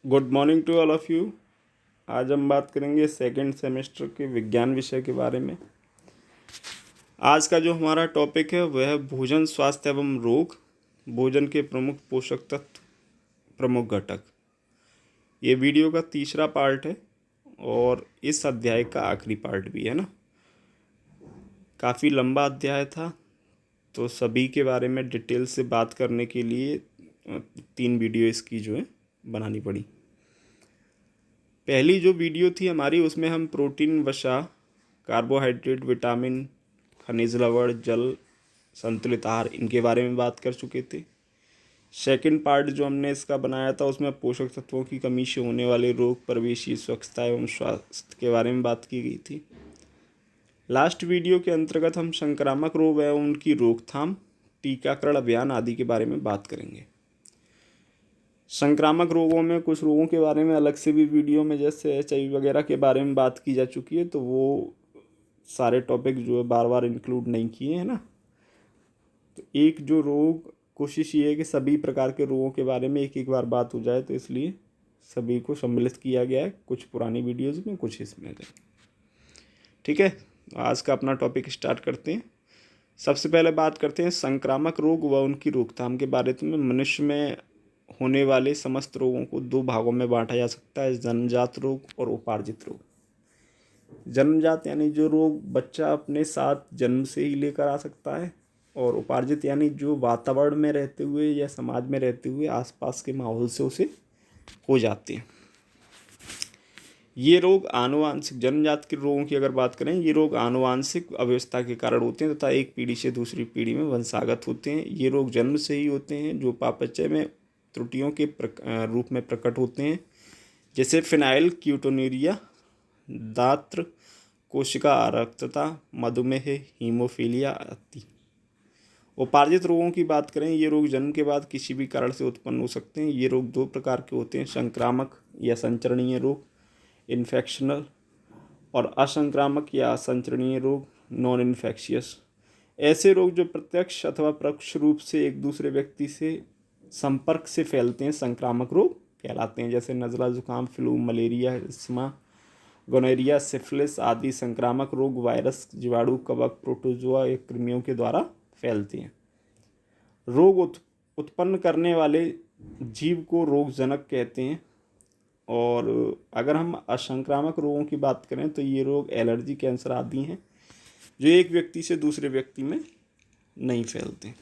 Good morning to all of you. आज हम बात करेंगे सेकंड सेमेस्टर के विज्ञान विषय के बारे में। आज का जो हमारा टॉपिक है वह है भोजन, स्वास्थ्य एवं रोग, भोजन के प्रमुख पोषक तत्व, प्रमुख घटक। ये वीडियो का तीसरा पार्ट है और इस अध्याय का आखिरी पार्ट भी है ना। काफ़ी लंबा अध्याय था, तो सभी के बारे में डिटेल से बात करने के लिए 3 वीडियो इसकी जो है बनानी पड़ी। पहली जो वीडियो थी हमारी, उसमें हम प्रोटीन, वसा, कार्बोहाइड्रेट, विटामिन, खनिज लवण, जल, संतुलित आहार, इनके बारे में बात कर चुके थे। सेकंड पार्ट जो हमने इसका बनाया था उसमें पोषक तत्वों की कमी से होने वाले रोग, परिवेशी स्वच्छता एवं स्वास्थ्य के बारे में बात की गई थी। लास्ट वीडियो के अंतर्गत हम संक्रामक रोग एवं उनकी रोकथाम, टीकाकरण अभियान आदि के बारे में बात करेंगे। संक्रामक रोगों में कुछ रोगों के बारे में अलग से भी वीडियो में, जैसे HIV वगैरह के बारे में बात की जा चुकी है, तो वो सारे टॉपिक जो है बार बार इंक्लूड नहीं किए हैं ना। तो एक जो रोग, कोशिश ये है कि सभी प्रकार के रोगों के बारे में एक एक बार बात हो जाए, तो इसलिए सभी को सम्मिलित किया गया है, कुछ पुरानी वीडियोज़ में, कुछ इसमें। ठीक है, आज का अपना टॉपिक स्टार्ट करते हैं। सबसे पहले बात करते हैं संक्रामक रोग व उनकी रोकथाम के बारे में। मनुष्य में होने वाले समस्त रोगों को 2 भागों में बांटा जा सकता है, जन्मजात रोग और उपार्जित रोग। जन्मजात यानी जो रोग बच्चा अपने साथ जन्म से ही लेकर आ सकता है, और उपार्जित यानी जो वातावरण में रहते हुए या समाज में रहते हुए आसपास के माहौल से उसे हो जाते हैं। ये रोग आनुवांशिक, जन्मजात के रोगों की अगर बात करें, ये रोग आनुवांशिक अव्यवस्था के कारण होते हैं तथा एक पीढ़ी से दूसरी पीढ़ी में वंशागत होते हैं। ये रोग जन्म से ही होते हैं, जो उपापचय में त्रुटियों के रूप में प्रकट होते हैं, जैसे फिनाइल कीटोन्यूरिया, दात्र, कोशिका आरक्तता, मधुमेह, हीमोफीलिया आदि। उपार्जित रोगों की बात करें, ये रोग जन्म के बाद किसी भी कारण से उत्पन्न हो सकते हैं। ये रोग 2 प्रकार के होते हैं, संक्रामक या संचरणीय रोग, इन्फेक्शनल, और असंक्रामक या असंचरणीय रोग, नॉन इन्फेक्शियस। ऐसे रोग जो प्रत्यक्ष अथवा परोक्ष रूप से एक दूसरे व्यक्ति से संपर्क से फैलते हैं, संक्रामक रोग कहलाते हैं, जैसे नज़ला, जुकाम, flu, malaria, asthma, gonorrhoea, syphilis आदि संक्रामक रोग वायरस, जीवाणु, कवक, प्रोटोजोआ या कृमियों के द्वारा फैलते हैं। रोग उत्पन्न करने वाले जीव को रोगजनक कहते हैं। और अगर हम असंक्रामक रोगों की बात करें, तो ये रोग एलर्जी, कैंसर आदि हैं, जो एक व्यक्ति से दूसरे व्यक्ति में नहीं फैलते।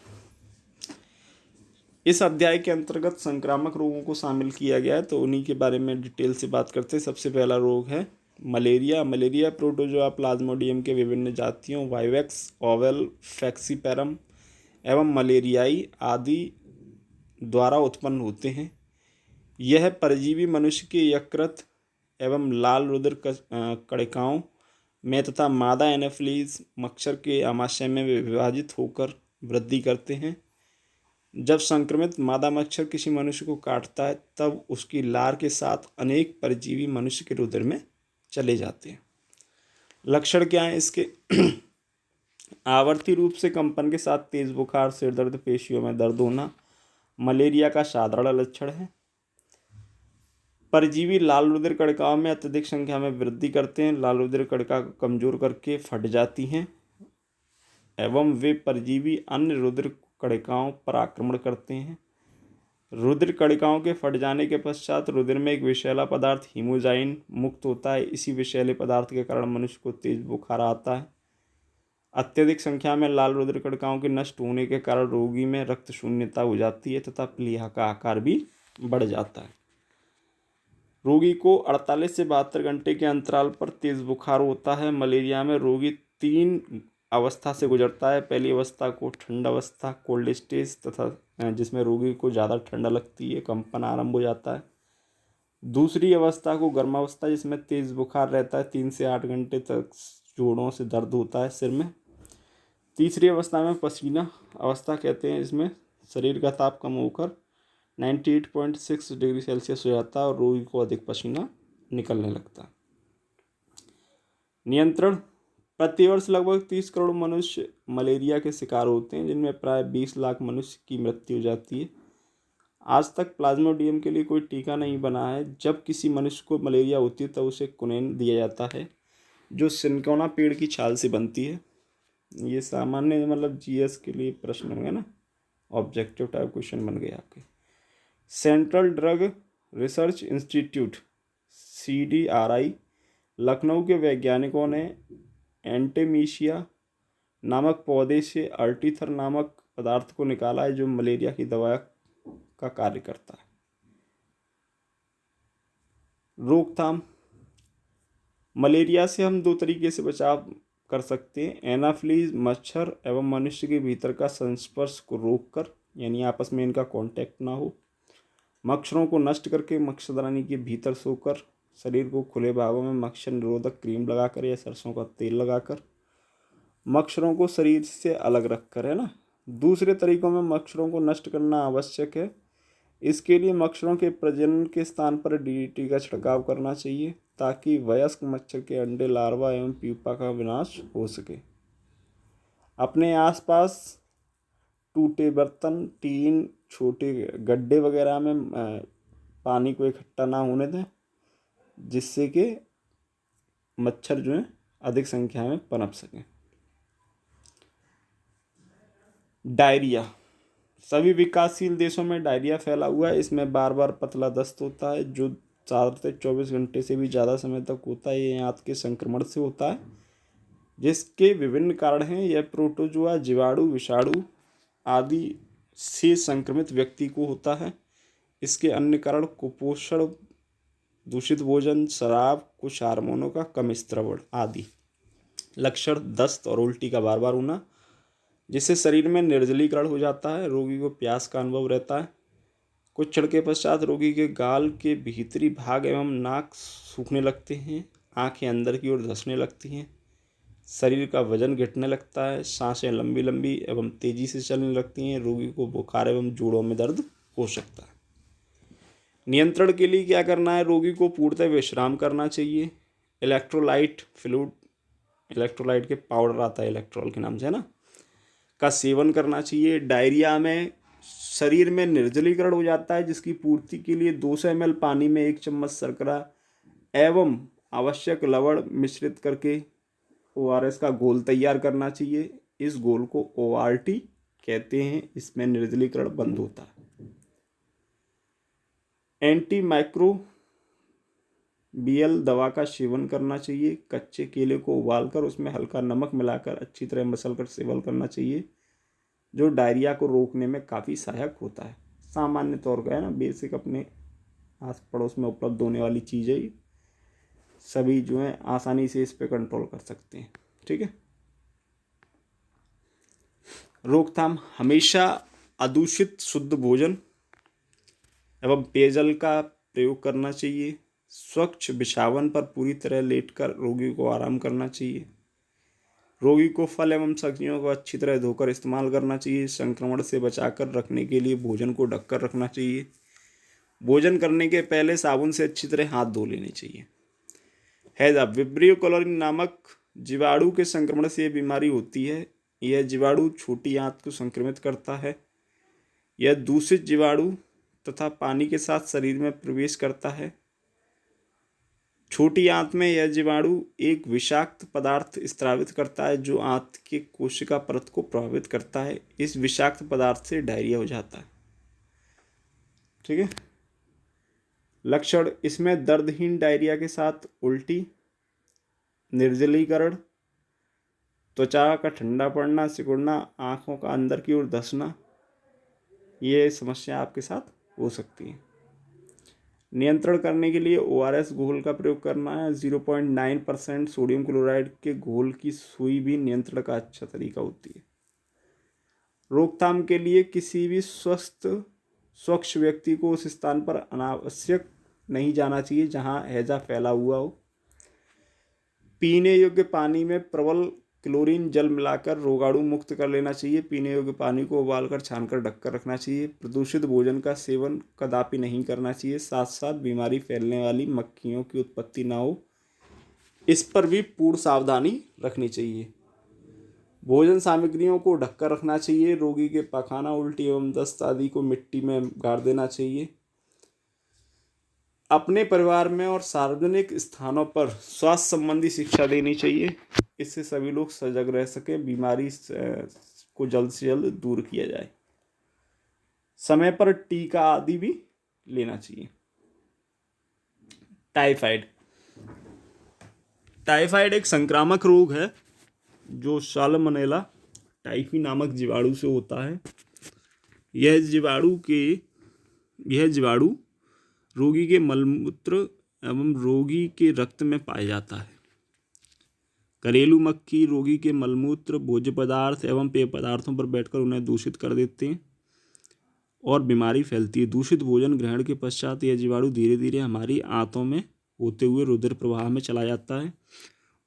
इस अध्याय के अंतर्गत संक्रामक रोगों को शामिल किया गया है, तो उन्हीं के बारे में डिटेल से बात करते हैं। सबसे पहला रोग है मलेरिया। मलेरिया प्रोटोजोआ प्लाज्मोडियम के विभिन्न जातियों वाइवेक्स, ओवेल, फैक्सीपेरम एवं मलेरियाई आदि द्वारा उत्पन्न होते हैं। यह परजीवी मनुष्य के यकृत एवं लाल रुधिर कणिकाओं में तथा मादा एनाफिलीज मच्छर के आमाशय में विभाजित होकर वृद्धि करते हैं। जब संक्रमित मादा मच्छर किसी मनुष्य को काटता है, तब उसकी लार के साथ अनेक परजीवी मनुष्य के रुधिर में चले जाते हैं। लक्षण क्या हैं इसके? आवर्ती रूप से कंपन के साथ तेज बुखार, सिर दर्द, पेशियों में दर्द होना मलेरिया का साधारण लक्षण है। परजीवी लाल रुधिर कणिकाओं में अत्यधिक संख्या में वृद्धि करते हैं। लाल रुधिर कणिका को कमजोर करके फट जाती हैं एवं वे परजीवी अन्य रुधिर कणिकाओं पर आक्रमण करते हैं। रुधिर कणिकाओं के फट जाने के पश्चात रुधिर में एक विषैला पदार्थ हीमोजाइन मुक्त होता है। इसी विषैले पदार्थ के कारण मनुष्य को तेज बुखार आता है। अत्यधिक संख्या में लाल रुधिर कणिकाओं के नष्ट होने के कारण रोगी में रक्त शून्यता हो जाती है तथा प्लीहा का आकार भी बढ़ जाता है। रोगी को 48 से 72 घंटे के अंतराल पर तेज बुखार होता है। मलेरिया में रोगी 3 अवस्था से गुजरता है। पहली अवस्था को ठंड अवस्था, कोल्ड स्टेज, तथा जिसमें रोगी को ज़्यादा ठंड लगती है, कंपन आरंभ हो जाता है। दूसरी अवस्था को गर्म अवस्था, जिसमें तेज बुखार रहता है, 3 से 8 घंटे तक जोड़ों से दर्द होता है सिर में। तीसरी अवस्था में पसीना अवस्था कहते हैं, इसमें शरीर का ताप कम होकर 98.6 डिग्री सेल्सियस हो जाता है और रोगी को अधिक पसीना निकलने लगता है। नियंत्रण: प्रतिवर्ष लगभग 30 करोड़ मनुष्य मलेरिया के शिकार होते हैं, जिनमें प्राय 20 लाख मनुष्य की मृत्यु हो जाती है। आज तक प्लाज्मोडियम के लिए कोई टीका नहीं बना है। जब किसी मनुष्य को मलेरिया होती है तो उसे कुनैन दिया जाता है जो सिनकोना पेड़ की छाल से बनती है। ये सामान्य मतलब जीएस के लिए प्रश्न होंगे ना, ऑब्जेक्टिव टाइप क्वेश्चन बन गए आपके। Central drug research institute CDRI Lucknow के वैज्ञानिकों ने एंटेमीशिया नामक पौधे से अर्टीथर नामक पदार्थ को निकाला है जो मलेरिया की दवा का कार्य करता है। रोकथाम। मलेरिया से हम दो तरीके से बचाव कर सकते हैं। एनाफ्लीज मच्छर एवं मनुष्य के भीतर का संस्पर्श को रोककर, यानी आपस में इनका कांटेक्ट ना हो। मच्छरों को नष्ट करके मच्छरदानी के भीतर सोकर शरीर को खुले भागों में मच्छर निरोधक क्रीम लगाकर या सरसों का तेल लगाकर मच्छरों को शरीर से अलग रखकर, है ना। दूसरे तरीकों में मच्छरों को नष्ट करना आवश्यक है। इसके लिए मच्छरों के प्रजनन के स्थान पर DDT का छिड़काव करना चाहिए ताकि वयस्क मच्छर के अंडे, लार्वा एवं प्यूपा का विनाश हो सके। अपने आसपास टूटे बर्तन, टीन, छोटे गड्ढे वगैरह में पानी को इकट्ठा ना होने दें, जिससे कि मच्छर जो है अधिक संख्या में पनप सकें। डायरिया। सभी विकासशील देशों में डायरिया फैला हुआ है। इसमें बार बार पतला दस्त होता है जो 4 से 24 घंटे से भी ज़्यादा समय तक होता है। ये आंत के संक्रमण से होता है जिसके विभिन्न कारण हैं। यह प्रोटोजुआ, जीवाणु, विषाणु आदि से संक्रमित व्यक्ति को होता है। इसके अन्य कारण कुपोषण, दूषित भोजन, शराब, कुछ हार्मोनों का कम स्रावण आदि। लक्षण: दस्त और उल्टी का बार बार होना, जिससे शरीर में निर्जलीकरण हो जाता है। रोगी को प्यास का अनुभव रहता है। कुछ क्षण के पश्चात रोगी के गाल के भीतरी भाग एवं नाक सूखने लगते हैं। आंखें अंदर की ओर धंसने लगती हैं। शरीर का वजन घटने लगता है। सांसें लंबी लंबी एवं तेजी से चलने लगती हैं। रोगी को बुखार एवं जोड़ों में दर्द हो सकता है। नियंत्रण के लिए क्या करना है? रोगी को पूर्णतः विश्राम करना चाहिए। इलेक्ट्रोलाइट फ्लूइड, इलेक्ट्रोलाइट के पाउडर आता है इलेक्ट्रॉल के नाम से, है ना, का सेवन करना चाहिए। डायरिया में शरीर में निर्जलीकरण हो जाता है, जिसकी पूर्ति के लिए 200 ml पानी में 1 चम्मच शर्करा एवं आवश्यक लवण मिश्रित करके ORS का घोल तैयार करना चाहिए। इस घोल को ORT कहते हैं। इसमें निर्जलीकरण बंद होता है। एंटी माइक्रोबियल दवा का सेवन करना चाहिए। कच्चे केले को उबालकर उसमें हल्का नमक मिलाकर अच्छी तरह मसलकर सेवन करना चाहिए, जो डायरिया को रोकने में काफ़ी सहायक होता है। सामान्य तौर पर, है ना, बेसिक अपने आस पड़ोस में उपलब्ध होने वाली चीज़ें सभी जो है आसानी से इस पे कंट्रोल कर सकते हैं। ठीक है। रोकथाम: हमेशा अदूषित शुद्ध भोजन एवं पेयजल का प्रयोग करना चाहिए। स्वच्छ बिछावन पर पूरी तरह लेटकर रोगी को आराम करना चाहिए। रोगी को फल एवं सब्जियों को अच्छी तरह धोकर इस्तेमाल करना चाहिए। संक्रमण से बचाकर रखने के लिए भोजन को ढककर रखना चाहिए। भोजन करने के पहले साबुन से अच्छी तरह हाथ धो लेने चाहिए। हैजा: विब्रियो क्लोरिन नामक जीवाणु के संक्रमण से यह बीमारी होती है। यह जीवाणु छोटी आंत को संक्रमित करता है। यह दूषित जीवाणु तथा पानी के साथ शरीर में प्रवेश करता है। छोटी आंत में यह जीवाणु एक विषाक्त पदार्थ स्रावित करता है जो आंत के कोशिका परत को प्रभावित करता है। इस विषाक्त पदार्थ से डायरिया हो जाता है। ठीक है। लक्षण: इसमें दर्दहीन डायरिया के साथ उल्टी, निर्जलीकरण, त्वचा का ठंडा पड़ना, सिकुड़ना, आँखों का अंदर की ओर धंसना, ये समस्या आपके साथ हो सकती है। नियंत्रण करने के लिए ORS घोल का प्रयोग करना है। 0.9% सोडियम क्लोराइड के घोल की सुई भी नियंत्रण का अच्छा तरीका होती है। रोकथाम के लिए किसी भी स्वच्छ व्यक्ति को उस स्थान पर अनावश्यक नहीं जाना चाहिए जहां हैजा फैला हुआ हो। पीने योग्य पानी में प्रबल क्लोरीन जल मिलाकर रोगाणु मुक्त कर लेना चाहिए। पीने योग्य पानी को उबालकर छानकर ढककर रखना चाहिए। प्रदूषित भोजन का सेवन कदापि नहीं करना चाहिए। साथ साथ बीमारी फैलने वाली मक्खियों की उत्पत्ति ना हो, इस पर भी पूर्ण सावधानी रखनी चाहिए। भोजन सामग्रियों को ढककर रखना चाहिए। रोगी के पखाना, उल्टी एवं दस्त आदि को मिट्टी में गाड़ देना चाहिए। अपने परिवार में और सार्वजनिक स्थानों पर स्वास्थ्य संबंधी शिक्षा देनी चाहिए। इससे सभी लोग सजग रह सकें, बीमारी को जल्द से जल्द दूर किया जाए। समय पर टीका आदि भी लेना चाहिए। टाइफाइड टाइफाइड एक संक्रामक रोग है जो साल्मोनेला टाइफी नामक जीवाणु से होता है। यह जीवाणु रोगी के मलमूत्र एवं रोगी के रक्त में पाया जाता है। घरेलू मक्खी रोगी के मलमूत्र, भोज्य पदार्थ एवं पेय पदार्थों पर बैठकर उन्हें दूषित कर देते हैं और बीमारी फैलती है। दूषित भोजन ग्रहण के पश्चात यह जीवाणु धीरे धीरे हमारी आंतों में होते हुए रुधिर प्रवाह में चला जाता है।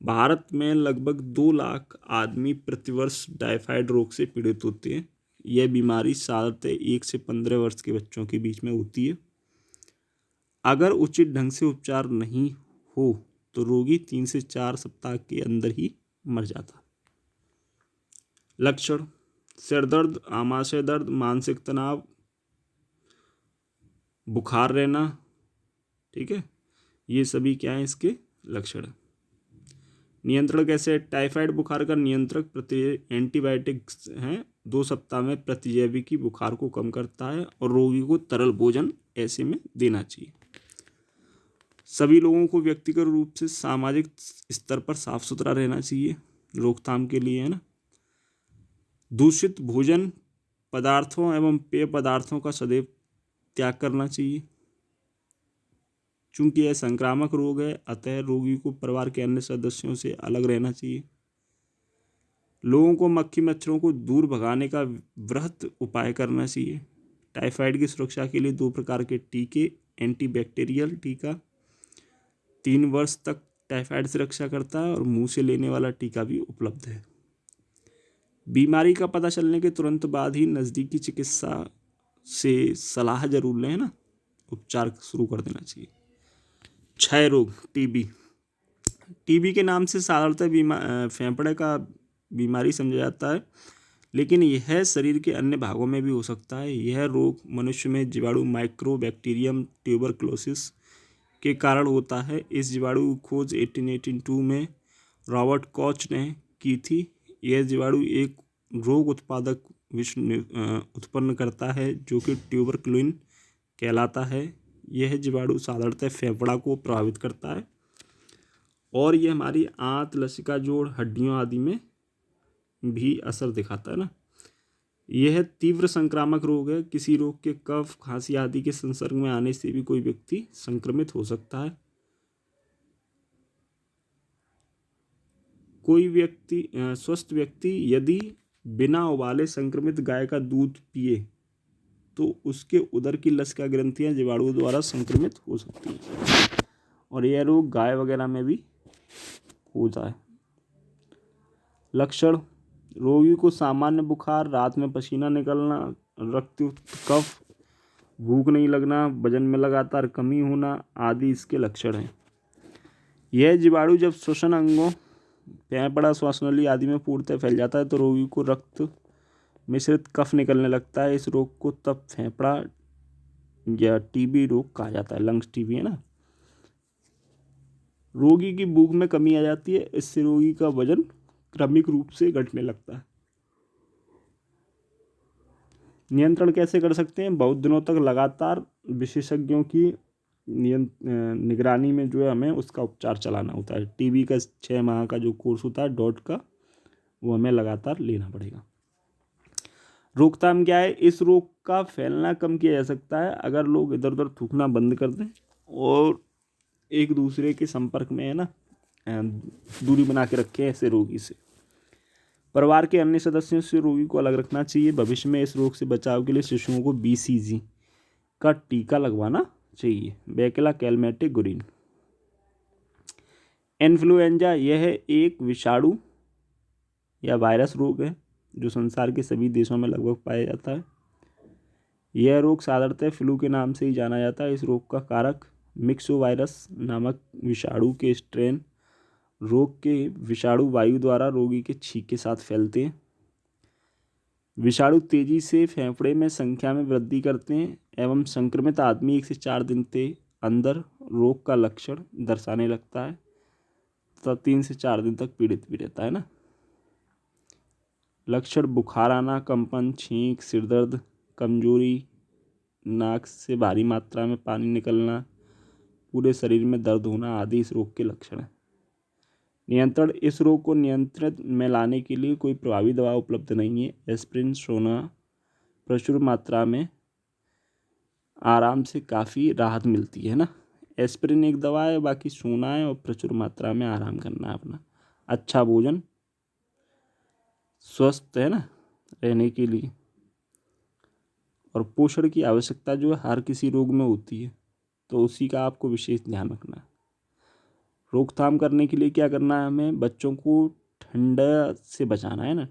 भारत में लगभग 2 लाख आदमी प्रतिवर्ष टाइफाइड रोग से पीड़ित होते हैं। यह बीमारी साधारणतः 1 से 15 वर्ष के बच्चों के बीच में होती है। अगर उचित ढंग से उपचार नहीं हो तो रोगी 3 से 4 सप्ताह के अंदर ही मर जाता। लक्षण: सिर दर्द, आमाशय दर्द, मानसिक तनाव, बुखार रहना। ठीक है, ये सभी क्या है इसके लक्षण। नियंत्रण कैसे? टाइफाइड बुखार का नियंत्रक एंटीबायोटिक्स हैं। 2 सप्ताह में प्रतिजैविकी बुखार को कम करता है और रोगी को तरल भोजन ऐसे में देना चाहिए। सभी लोगों को व्यक्तिगत रूप से सामाजिक स्तर पर साफ सुथरा रहना चाहिए, रोकथाम के लिए, है ना। दूषित भोजन पदार्थों एवं पेय पदार्थों का सदैव त्याग करना चाहिए। चूंकि यह संक्रामक रोग है, अतः रोगी को परिवार के अन्य सदस्यों से अलग रहना चाहिए। लोगों को मक्खी मच्छरों को दूर भगाने का वृहत उपाय करना चाहिए। टाइफाइड की सुरक्षा के लिए 2 प्रकार के टीके, एंटीबैक्टीरियल टीका 3 वर्ष तक टाइफाइड से रक्षा करता है और मुंह से लेने वाला टीका भी उपलब्ध है। बीमारी का पता चलने के तुरंत बाद ही नज़दीकी चिकित्सा से सलाह जरूर लें, ना। उपचार शुरू कर देना चाहिए। क्षय रोग, टीबी के नाम से साधारणतः फेफड़े का बीमारी समझा जाता है, लेकिन यह शरीर के अन्य भागों में भी हो सकता है। यह रोग मनुष्य में जीवाणु माइक्रोबैक्टीरियम ट्यूबरक्लोसिस के कारण होता है। इस जीवाणु की खोज 1882 में रॉबर्ट कॉच ने की थी। यह जीवाणु एक रोग उत्पादक विष उत्पन्न करता है जो कि ट्यूबरक्लोइन कहलाता है। यह जीवाणु साधारणतः फेफड़ा को प्रभावित करता है और यह हमारी आंत, लसिका जोड़, हड्डियों आदि में भी असर दिखाता है, ना। यह तीव्र संक्रामक रोग है। किसी रोग के कफ, खांसी आदि के संसर्ग में आने से भी कोई व्यक्ति संक्रमित हो सकता है। स्वस्थ व्यक्ति यदि बिना उबाले संक्रमित गाय का दूध पिए तो उसके उदर की लसिका ग्रंथियां जीवाणु द्वारा संक्रमित हो सकती हैं और यह रोग गाय वगैरह में भी होता है। लक्षण: रोगी को सामान्य बुखार, रात में पसीना निकलना, रक्तयुक्त कफ, भूख नहीं लगना, वजन में लगातार कमी होना आदि इसके लक्षण हैं। यह जीवाणु जब श्वसन अंगों, फेफड़ा, श्वासनली आदि में पूर्णतः फैल जाता है तो रोगी को रक्त मिश्रित कफ निकलने लगता है। इस रोग को तब फेफड़ा या टीबी रोग कहा जाता है, लंग्स टीबी, है ना। रोगी की भूख में कमी आ जाती है। इससे रोगी का वजन क्रमिक रूप से घटने लगता है। नियंत्रण कैसे कर सकते हैं? बहुत दिनों तक लगातार विशेषज्ञों की निगरानी में जो है हमें उसका उपचार चलाना होता है। टीबी का 6 माह का जो कोर्स होता है डॉट का, वो हमें लगातार लेना पड़ेगा। रोकथाम क्या है? इस रोग का फैलना कम किया जा सकता है अगर लोग इधर उधर थूकना बंद कर दें और एक दूसरे के संपर्क में, है ना, दूरी बना के रखें ऐसे रोगी से। परिवार के अन्य सदस्यों से रोगी को अलग रखना चाहिए। भविष्य में इस रोग से बचाव के लिए शिशुओं को BCG का टीका लगवाना चाहिए, बैकेला कैलमेटिक गुरिन। इन्फ्लुएंजा, यह एक विषाणु या वायरस रोग है जो संसार के सभी देशों में लगभग पाया जाता है। यह रोग साधारणतः फ्लू के नाम से ही जाना जाता है। इस रोग का कारक मिक्सोवायरस नामक विषाणु के स्ट्रेन रोग के विषाणु वायु द्वारा रोगी के छींक के साथ फैलते हैं। विषाणु तेजी से फेफड़े में संख्या में वृद्धि करते हैं एवं संक्रमित आदमी 1 से 4 दिन के अंदर रोग का लक्षण दर्शाने लगता है तथा 3 से 4 दिन तक पीड़ित भी रहता है ना। लक्षण: बुखार आना, कंपन, छींक, सिरदर्द, कमजोरी, नाक से भारी मात्रा में पानी निकलना, पूरे शरीर में दर्द होना आदि इस रोग के लक्षण हैं। नियंत्रण: इस रोग को नियंत्रण में लाने के लिए कोई प्रभावी दवा उपलब्ध नहीं है। एस्पिरिन, सोना प्रचुर मात्रा में आराम से काफ़ी राहत मिलती है ना। एस्पिरिन एक दवा है, बाकी सोना है और प्रचुर मात्रा में आराम करना है अपना। अच्छा भोजन, स्वस्थ है ना रहने के लिए, और पोषण की आवश्यकता जो है हर किसी रोग में होती है, तो उसी का आपको विशेष ध्यान रखना है। रोकथाम करने के लिए क्या करना है हमें? बच्चों को ठंडा से बचाना है ना।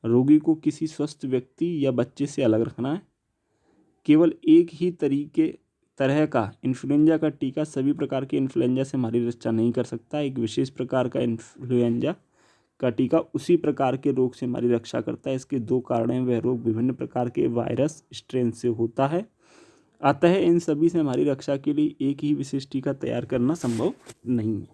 रोगी को किसी स्वस्थ व्यक्ति या बच्चे से अलग रखना है। केवल एक ही तरह का इन्फ्लुएंजा का टीका सभी प्रकार के इन्फ्लुएंजा से हमारी रक्षा नहीं कर सकता। एक विशेष प्रकार का इन्फ्लुएंजा का टीका उसी प्रकार के रोग से हमारी रक्षा करता है। इसके 2 कारण हैं। वह रोग विभिन्न प्रकार के वायरस स्ट्रेन से होता है, अतः इन सभी से हमारी रक्षा के लिए एक ही विशेष टीका तैयार करना संभव नहीं है।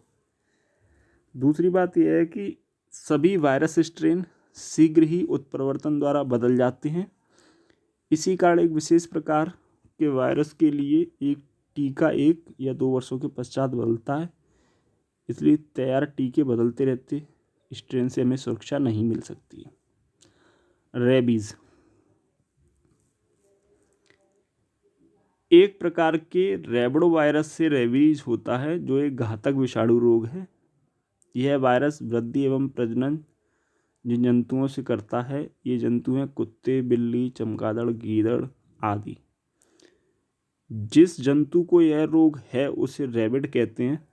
दूसरी बात यह है कि सभी वायरस स्ट्रेन शीघ्र ही उत्परिवर्तन द्वारा बदल जाते हैं। इसी कारण एक विशेष प्रकार के वायरस के लिए एक टीका 1 या 2 वर्षों के पश्चात बदलता है। इसलिए तैयार टीके बदलते रहते स्ट्रेन से हमें सुरक्षा नहीं मिल सकती। रेबीज एक प्रकार के रैबिडो वायरस से रेबीज होता है, जो एक घातक विषाणु रोग है। यह वायरस वृद्धि एवं प्रजनन जिन जंतुओं से करता है, ये जंतु हैं कुत्ते, बिल्ली, चमगादड़, गीदड़ आदि। जिस जंतु को यह रोग है उसे रैबिड कहते हैं।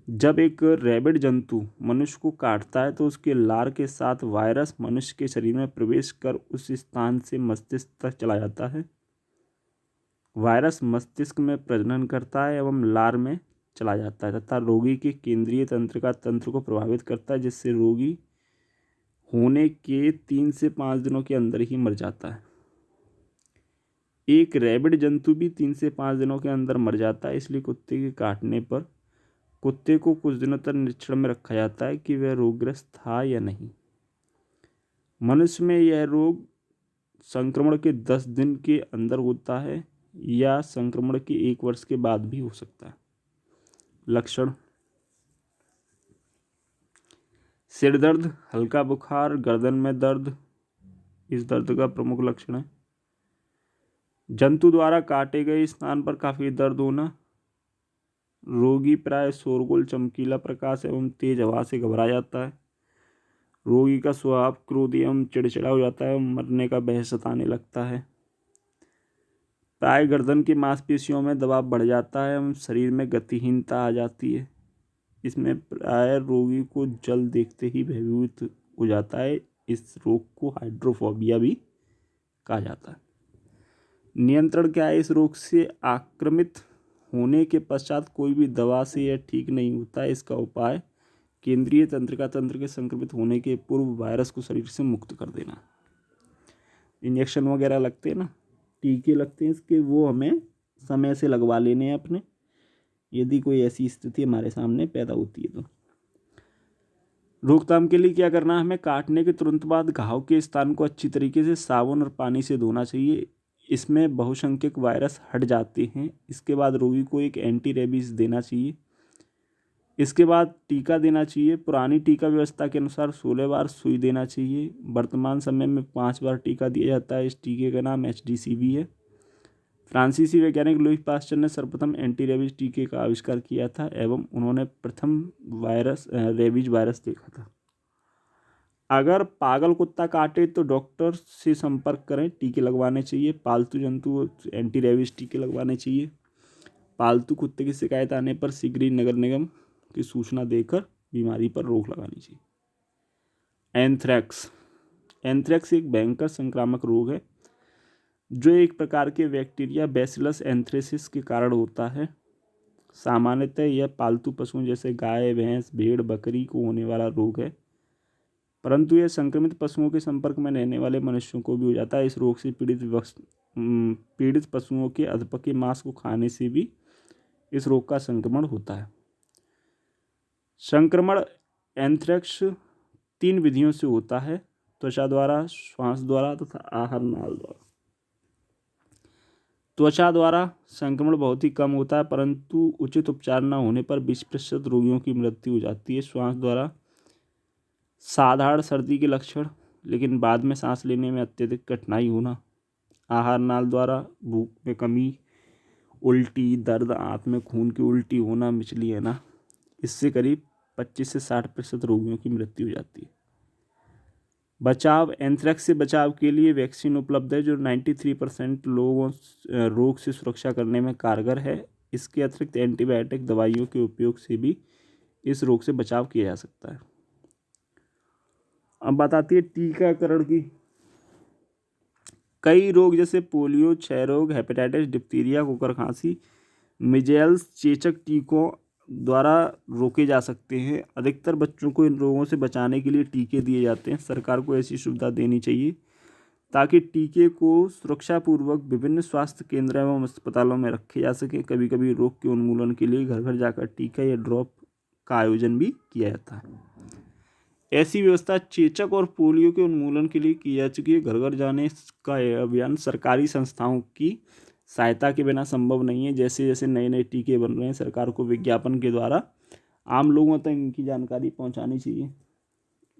जब एक रैबिड जंतु मनुष्य को काटता है तो उसके लार के साथ वायरस मनुष्य के शरीर में प्रवेश कर उस स्थान से मस्तिष्क तक चला जाता है। वायरस मस्तिष्क में प्रजनन करता है एवं लार में चला जाता है तथा रोगी के केंद्रीय तंत्र को प्रभावित करता है, जिससे रोगी होने के 3 से 5 दिनों के अंदर ही मर जाता है। एक रैबिड जंतु भी 3 से 5 दिनों के अंदर मर जाता है। इसलिए कुत्ते के काटने पर कुत्ते को कुछ दिनों तक निरीक्षण में रखा जाता है कि वह रोगग्रस्त था या नहीं। मनुष्य में यह रोग संक्रमण के 10 दिन के अंदर होता है या संक्रमण के 1 वर्ष के बाद भी हो सकता है। लक्षण: सिर दर्द, हल्का बुखार, गर्दन में दर्द इस दर्द का प्रमुख लक्षण है। जंतु द्वारा काटे गए स्थान पर काफ़ी दर्द होना। रोगी प्राय शोरगुल, चमकीला प्रकाश एवं तेज हवा से घबरा जाता है। रोगी का स्वभाव क्रोधी एवं चिड़चिड़ा हो जाता है, मरने का भय सताने लगता है। प्राय गर्दन की मांसपेशियों में दबाव बढ़ जाता है एवं शरीर में गतिहीनता आ जाती है। इसमें प्राय रोगी को जल देखते ही भयभीत हो जाता है। इस रोग को हाइड्रोफोबिया भी कहा जाता है। नियंत्रण क्या है? इस रोग से आक्रमित होने के पश्चात कोई भी दवा से यह ठीक नहीं होता है। इसका उपाय केंद्रीय तंत्र के संक्रमित होने के पूर्व वायरस को शरीर से मुक्त कर देना। इंजेक्शन वगैरह लगते हैं ना, टीके लगते हैं इसके, वो हमें समय से लगवा लेने हैं अपने, यदि कोई ऐसी स्थिति हमारे सामने पैदा होती है तो। रोकथाम के लिए क्या करना है हमें? काटने के तुरंत बाद घाव के स्थान को अच्छी तरीके से साबुन और पानी से धोना चाहिए। इसमें बहुसंख्यक वायरस हट जाते हैं। इसके बाद रोगी को एक एंटी रेबीज देना चाहिए। इसके बाद टीका देना चाहिए। पुरानी टीका व्यवस्था के अनुसार 16 बार सुई देना चाहिए। वर्तमान समय में 5 बार टीका दिया जाता है। इस टीके का नाम HDCV है। फ्रांसीसी वैज्ञानिक लुई पास्चर ने सर्वप्रथम एंटी रेबीज टीके का आविष्कार किया था एवं उन्होंने प्रथम रेबीज वायरस देखा था। अगर पागल कुत्ता काटे तो डॉक्टर से संपर्क करें, टीके लगवाने चाहिए। पालतू जंतु एंटी रेबीज टीके लगवाने चाहिए। पालतू कुत्ते की शिकायत आने पर शीघ्र ही नगर निगम की सूचना देकर बीमारी पर रोक लगानी चाहिए। एंथ्रेक्स एक भयंकर संक्रामक रोग है जो एक प्रकार के बैक्टीरिया बैसिलस एंथ्रेसिस के कारण होता है। सामान्यतः यह पालतू पशुओं जैसे गाय, भैंस, भेड़, बकरी को होने वाला रोग है, परंतु यह संक्रमित पशुओं के संपर्क में रहने वाले मनुष्यों को भी हो जाता है। इस रोग से पीड़ित पशुओं के अधपके मांस को खाने से भी इस रोग का संक्रमण होता है। संक्रमण एंथ्रेक्स 3 विधियों से होता है: त्वचा द्वारा, श्वास द्वारा तथा आहार नाल द्वारा। त्वचा द्वारा संक्रमण बहुत ही कम होता है, परंतु उचित उपचार न होने पर 20% रोगियों की मृत्यु हो जाती है। श्वास द्वारा साधारण सर्दी के लक्षण, लेकिन बाद में सांस लेने में अत्यधिक कठिनाई होना। आहार नाल द्वारा भूख में कमी, उल्टी, दर्द, आंत में खून की उल्टी होना, मिचली आना। इससे करीब 25 से 60% रोगियों की मृत्यु हो जाती है। बचाव: एंथ्रेक्स से बचाव के लिए वैक्सीन उपलब्ध है जो 93% लोगों रोग से सुरक्षा करने में कारगर है। इसके अतिरिक्त एंटीबायोटिक दवाइयों के उपयोग से भी इस रोग से बचाव किया जा सकता है। अब बात आती है टीकाकरण की। कई रोग जैसे पोलियो, क्षय रोग, हेपेटाइटिस, डिप्थीरिया, कुकर खांसी, मिजेल्स चेचक टीकों द्वारा रोके जा सकते हैं। अधिकतर बच्चों को इन रोगों से बचाने के लिए टीके दिए जाते हैं। सरकार को ऐसी सुविधा देनी चाहिए ताकि टीके को सुरक्षापूर्वक विभिन्न स्वास्थ्य केंद्र एवं अस्पतालों में रखे जा सके। कभी कभी रोग के उन्मूलन के लिए घर घर जाकर टीका या ड्रॉप का आयोजन भी किया जाता है। ऐसी व्यवस्था चेचक और पोलियो के उन्मूलन के लिए की जा चुकी है। घर घर जाने का यह अभियान सरकारी संस्थाओं की सहायता के बिना संभव नहीं है। जैसे जैसे नए नए टीके बन रहे हैं, सरकार को विज्ञापन के द्वारा आम लोगों तक इनकी जानकारी पहुंचानी चाहिए।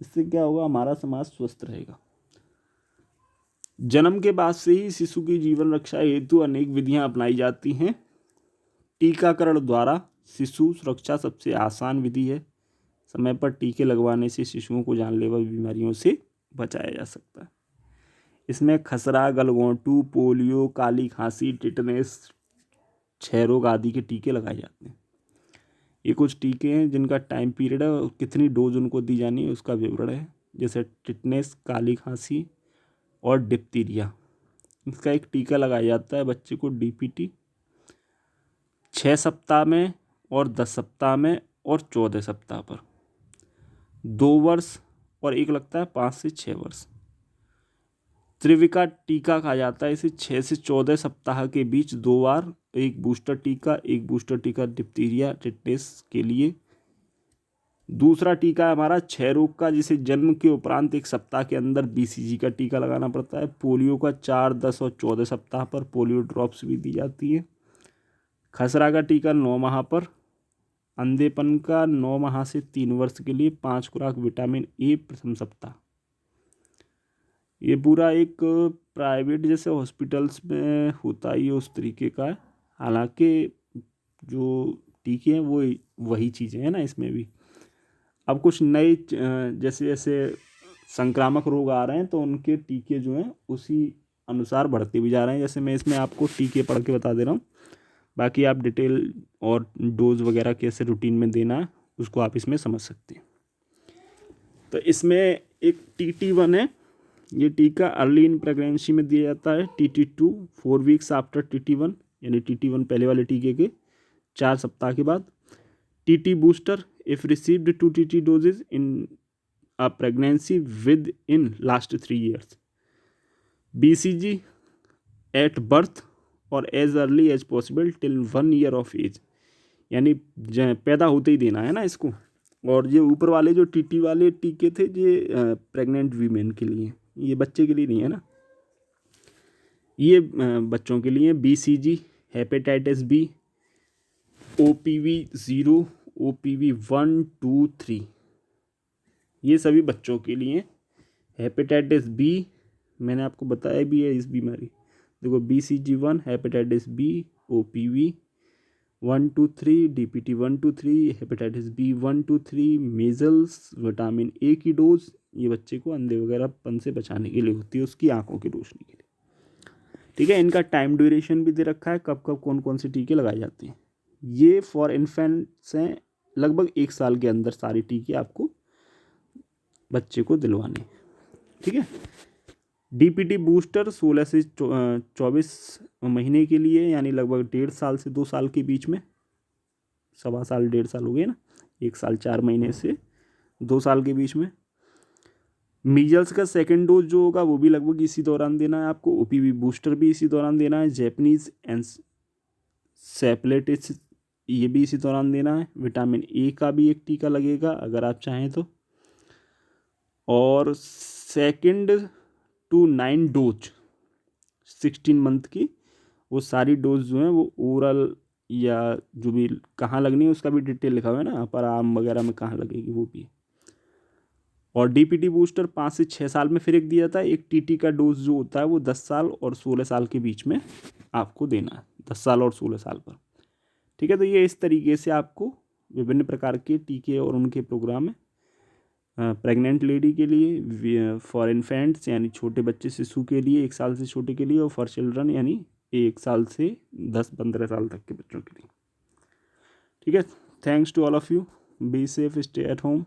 इससे क्या होगा, हमारा समाज स्वस्थ रहेगा। जन्म के बाद से ही शिशु की जीवन रक्षा हेतु अनेक विधियां अपनाई जाती हैं। टीकाकरण द्वारा शिशु सुरक्षा सबसे आसान विधि है। समय पर टीके लगवाने से शिशुओं को जानलेवा बीमारियों से बचाया जा सकता है। इसमें खसरा, गलघोंटू, पोलियो, काली खांसी, टिटनेस, क्षय रोग आदि के टीके लगाए जाते हैं। ये कुछ टीके हैं जिनका टाइम पीरियड है और कितनी डोज उनको दी जानी है उसका विवरण है। जैसे टिटनेस, काली खांसी और डिप्थीरिया, इसका एक टीका लगाया जाता है बच्चे को DPT 6 सप्ताह में और 10 सप्ताह में और 14 सप्ताह पर। 2 वर्ष और एक लगता है 5 से 6 वर्ष। त्रिविका टीका कहा जाता है इसे। 6 से 14 सप्ताह के बीच 2 बार एक बूस्टर टीका डिप्थीरिया टिटनेस के लिए। दूसरा टीका है हमारा क्षय रोग का, जिसे जन्म के उपरांत 1 सप्ताह के अंदर BCG का टीका लगाना पड़ता है। पोलियो का 4, 10 और 14 सप्ताह पर पोलियो ड्रॉप्स भी दी जाती है। खसरा का टीका 9 माह पर। अंधेपन का 9 माह से 3 वर्ष के लिए 5 खुराक विटामिन A प्रथम सप्ताह। ये पूरा एक प्राइवेट जैसे हॉस्पिटल्स में होता ही है उस तरीके का है। हालांकि जो टीके हैं वो वही चीज़ें हैं ना इसमें भी। अब कुछ नए जैसे जैसे संक्रामक रोग आ रहे हैं तो उनके टीके जो हैं उसी अनुसार बढ़ते भी जा रहे हैं। जैसे मैं इसमें आपको टीके पढ़ के बता दे रहा हूँ, बाकी आप डिटेल और डोज वगैरह कैसे रूटीन में देना है उसको आप इसमें समझ सकते हैं। तो इसमें एक TT1 है, ये टीका अर्ली इन प्रेगनेंसी में दिया जाता है। TT2 4 वीक्स आफ्टर TT1, यानी TT1 पहले वाले टीके के 4 सप्ताह के बाद। TT booster if received 2 TT doses in a pregnancy within last 3 years। BCG at birth और as early as possible till 1 year of age, यानी पैदा होते ही देना है ना इसको। और ये ऊपर वाले जो TT वाले टीके थे ये प्रेग्नेंट वीमेन के लिए, ये बच्चे के लिए नहीं है ना, ये बच्चों के लिए। BCG hepatitis B, OPV 0, OPV 1, 2, 3, ये सभी बच्चों के लिए। हेपेटाइटिस B मैंने आपको बताया भी है इस बीमारी, देखो BCG 1, hepatitis B, OPV 1, 2, 3, DPT 1, 2, 3, hepatitis B 1, 2, 3, measles vitamin A की डोज, ये बच्चे को अंधे वगैरह पन से बचाने के लिए होती है, उसकी आंखों की रोशनी के लिए। ठीक है, इनका टाइम ड्यूरेशन भी दे रखा है, कब कब कौन कौन से टीके लगाए जाते हैं। ये फॉर इन्फेंट्स हैं, लगभग 1 साल के अंदर सारे टीके आपको बच्चे को दिलवाने। ठीक है, DPT बूस्टर 16 से 24 महीने के लिए, यानी लगभग 1.5 साल से 2 साल के बीच में। 1.25 साल 1.5 साल हो गए ना, 1 साल 4 महीने से 2 साल के बीच में। मीजल्स का सेकेंड डोज जो होगा वो भी लगभग इसी दौरान देना है आपको। ओपीवी बूस्टर भी इसी दौरान देना है। जैपनीज एनसेफेलाइटिस ये भी इसी दौरान देना है। विटामिन ए का भी एक टीका लगेगा अगर आप चाहें तो। और 2 to 9 डोज 16 मंथ की, वो सारी डोज जो हैं वो ओरल या जो भी कहाँ लगनी है उसका भी डिटेल लिखा हुआ है ना, अपर आर्म वगैरह में कहाँ लगेगी वो भी। और डीपीटी बूस्टर 5 से 6 साल में फिर एक दिया जाता है। एक टीटी का डोज जो होता है वो 10 साल और 16 साल के बीच में आपको देना है, 10 साल और 16 साल पर। ठीक है, तो ये इस तरीके से आपको विभिन्न प्रकार के टीके और उनके प्रोग्राम है। प्रेग्नेंट लेडी के लिए, फॉर इन्फेंट्स यानी छोटे बच्चे शिशु के लिए 1 साल से छोटे के लिए, और फॉर चिल्ड्रन यानी 1 साल से 10-15 साल तक के बच्चों के लिए। ठीक है, thanks to all of you, be safe, stay at home.